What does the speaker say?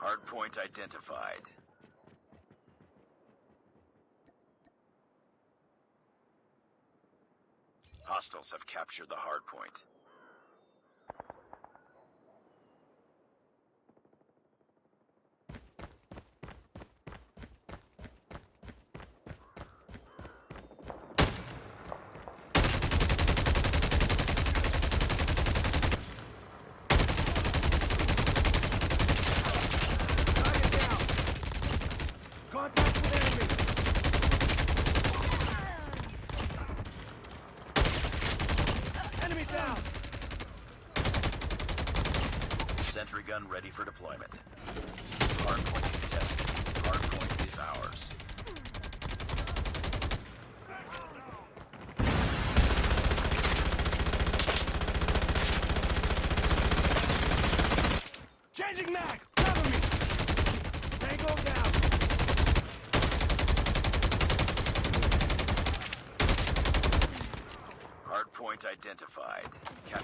Hardpoint identified. Hostiles have captured the hardpoint. Contact with enemy! Enemy down! Sentry gun ready for deployment. Hardpoint contested. Hardpoint is ours. Changing mag! Cover me! Tango down! Hardpoint identified.